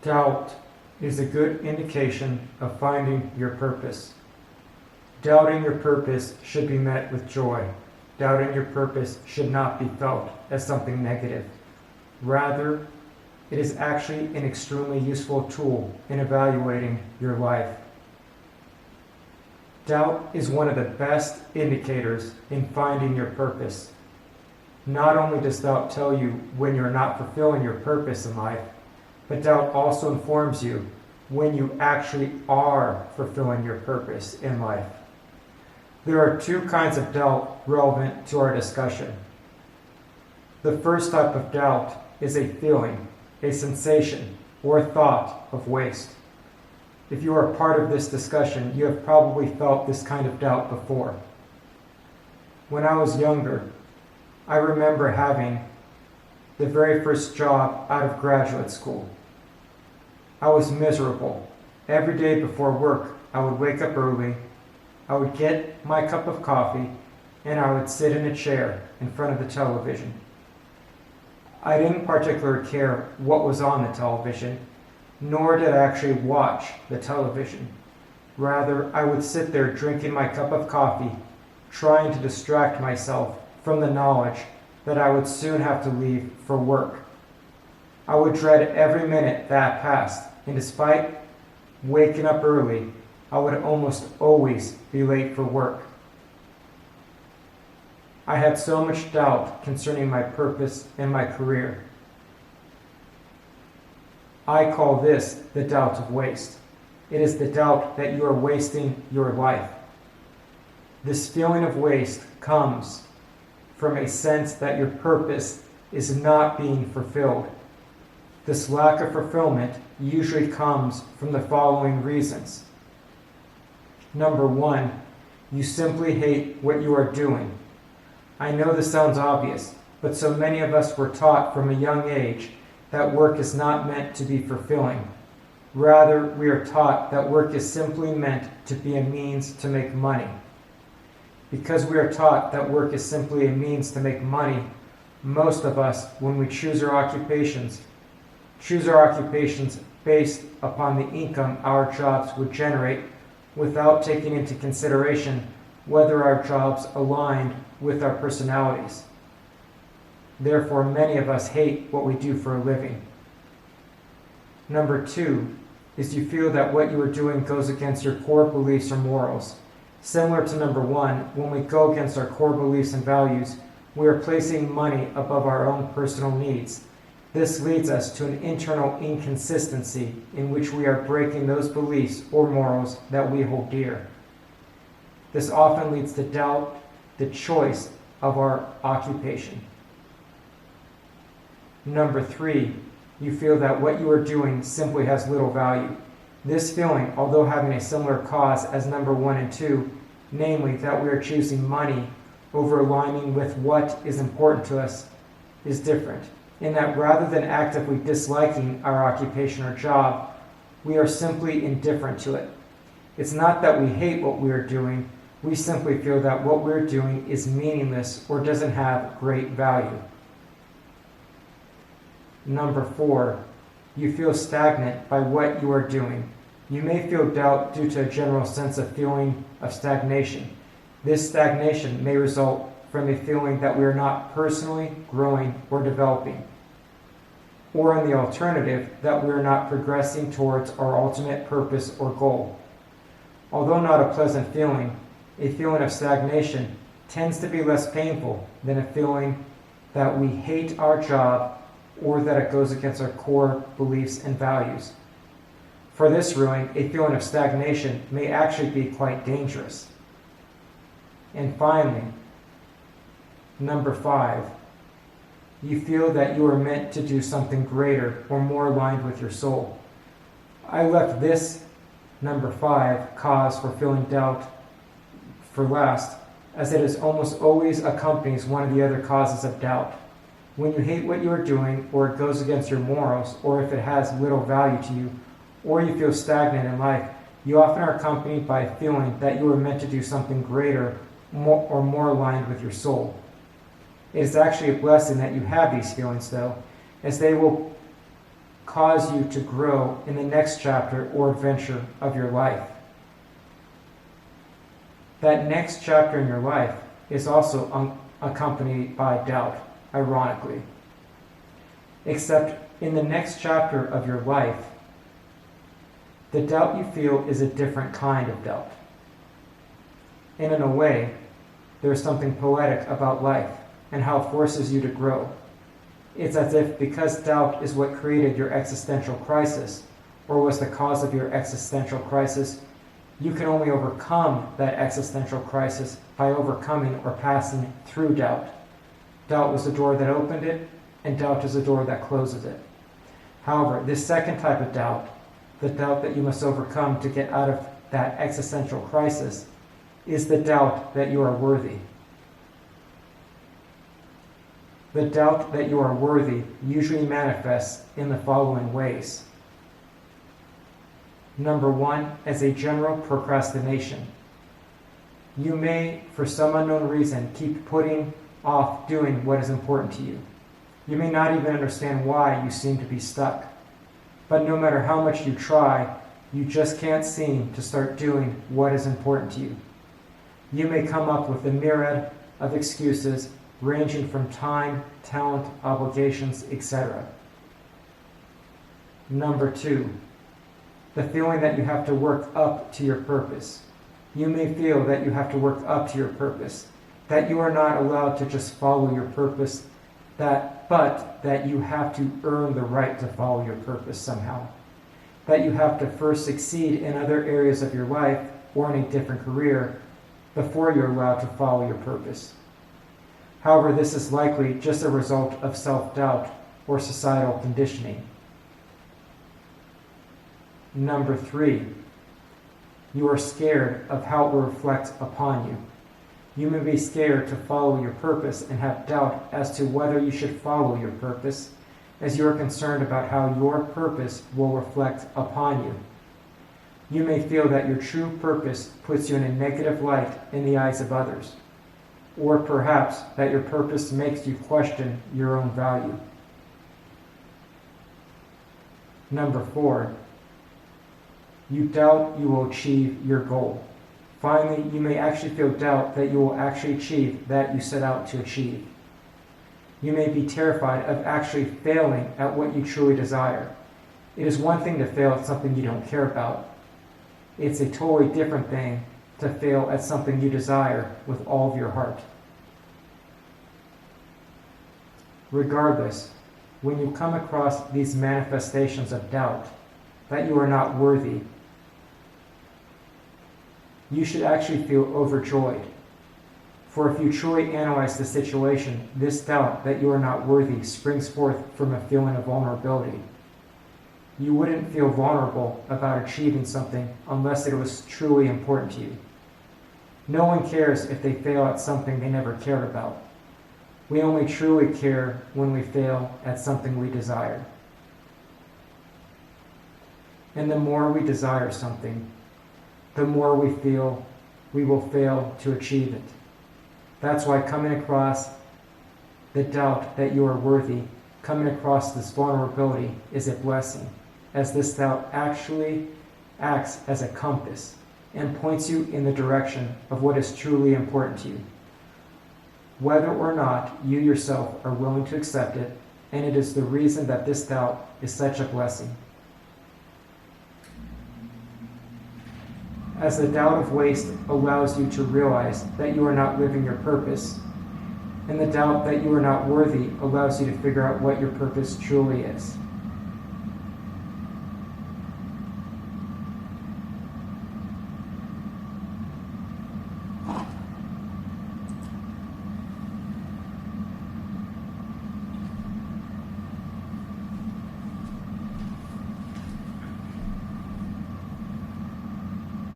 Doubt is a good indication of finding your purpose. Doubting your purpose should be met with joy. Doubting your purpose should not be felt as something negative. Rather, it is actually an extremely useful tool in evaluating your life. Doubt is one of the best indicators in finding your purpose. Not only does doubt tell you when you're not fulfilling your purpose in life, but doubt also informs you when you actually are fulfilling your purpose in life. There are two kinds of doubt relevant to our discussion. The first type of doubt is a feeling, a sensation, or thought of waste. If you are part of this discussion, you have probably felt this kind of doubt before. When I was younger, I remember having the very first job out of graduate school. I was miserable. Every day before work, I would wake up early, I would get my cup of coffee, and I would sit in a chair in front of the television. I didn't particularly care what was on the television, nor did I actually watch the television. Rather, I would sit there drinking my cup of coffee, trying to distract myself from the knowledge that I would soon have to leave for work. I would dread every minute that passed, and despite waking up early, I would almost always be late for work. I had so much doubt concerning my purpose and my career. I call this the doubt of waste. It is the doubt that you are wasting your life. This feeling of waste comes from a sense that your purpose is not being fulfilled. This lack of fulfillment usually comes from the following reasons. Number one, you simply hate what you are doing. I know this sounds obvious, but so many of us were taught from a young age that work is not meant to be fulfilling. Rather, we are taught that work is simply meant to be a means to make money. Because we are taught that work is simply a means to make money, most of us, when we choose our occupations based upon the income our jobs would generate without taking into consideration whether our jobs aligned with our personalities. Therefore, many of us hate what we do for a living. Number two is you feel that what you are doing goes against your core beliefs or morals. Similar to number one, when we go against our core beliefs and values, we are placing money above our own personal needs. This leads us to an internal inconsistency in which we are breaking those beliefs or morals that we hold dear. This often leads to doubt the choice of our occupation. Number three, you feel that what you are doing simply has little value. This feeling, although having a similar cause as number one and two, namely that we are choosing money over aligning with what is important to us, is different, in that rather than actively disliking our occupation or job, we are simply indifferent to it. It's not that we hate what we are doing, we simply feel that what we're doing is meaningless or doesn't have great value. Number four, you feel stagnant by what you are doing. You may feel doubt due to a general sense of feeling of stagnation. This stagnation may result from a feeling that we are not personally growing or developing, or in the alternative, that we are not progressing towards our ultimate purpose or goal. Although not a pleasant feeling, a feeling of stagnation tends to be less painful than a feeling that we hate our job or that it goes against our core beliefs and values. For this ruin, a feeling of stagnation may actually be quite dangerous. And finally, number five, you feel that you are meant to do something greater or more aligned with your soul. I left this number five cause for feeling doubt for last, as it is almost always accompanies one of the other causes of doubt. When you hate what you are doing, or it goes against your morals, or if it has little value to you, or you feel stagnant in life, you often are accompanied by a feeling that you are meant to do something greater or more aligned with your soul. It is actually a blessing that you have these feelings, though, as they will cause you to grow in the next chapter or adventure of your life. That next chapter in your life is also accompanied by doubt, ironically. Except in the next chapter of your life, the doubt you feel is a different kind of doubt. And in a way, there's something poetic about life and how it forces you to grow. It's as if because doubt is what created your existential crisis, or was the cause of your existential crisis, you can only overcome that existential crisis by overcoming or passing through doubt. Doubt was the door that opened it, and doubt is the door that closes it. However, this second type of doubt, the doubt that you must overcome to get out of that existential crisis, is the doubt that you are worthy. The doubt that you are worthy usually manifests in the following ways. Number one, as a general procrastination. You may, for some unknown reason, keep putting off doing what is important to you. You may not even understand why you seem to be stuck. But no matter how much you try, you just can't seem to start doing what is important to you. You may come up with a myriad of excuses ranging from time, talent, obligations, etc. Number two, the feeling that you have to work up to your purpose. You may feel that you have to work up to your purpose, that you are not allowed to just follow your purpose, but that you have to earn the right to follow your purpose somehow, that you have to first succeed in other areas of your life or in a different career before you're allowed to follow your purpose. However, this is likely just a result of self-doubt or societal conditioning. Number three, you are scared of how it will reflect upon you. You may be scared to follow your purpose and have doubt as to whether you should follow your purpose, as you are concerned about how your purpose will reflect upon you. You may feel that your true purpose puts you in a negative light in the eyes of others, or perhaps that your purpose makes you question your own value. Number four, you doubt you will achieve your goal. Finally, you may actually feel doubt that you will actually achieve that you set out to achieve. You may be terrified of actually failing at what you truly desire. It is one thing to fail at something you don't care about. It's a totally different thing to fail at something you desire with all of your heart. Regardless, when you come across these manifestations of doubt, that you are not worthy, you should actually feel overjoyed. For if you truly analyze the situation, this doubt that you are not worthy springs forth from a feeling of vulnerability. You wouldn't feel vulnerable about achieving something unless it was truly important to you. No one cares if they fail at something they never cared about. We only truly care when we fail at something we desire. And the more we desire something, the more we feel we will fail to achieve it. That's why coming across the doubt that you are worthy, coming across this vulnerability is a blessing, as this doubt actually acts as a compass and points you in the direction of what is truly important to you, whether or not you yourself are willing to accept it, and it is the reason that this doubt is such a blessing. As the doubt of waste allows you to realize that you are not living your purpose, and the doubt that you are not worthy allows you to figure out what your purpose truly is.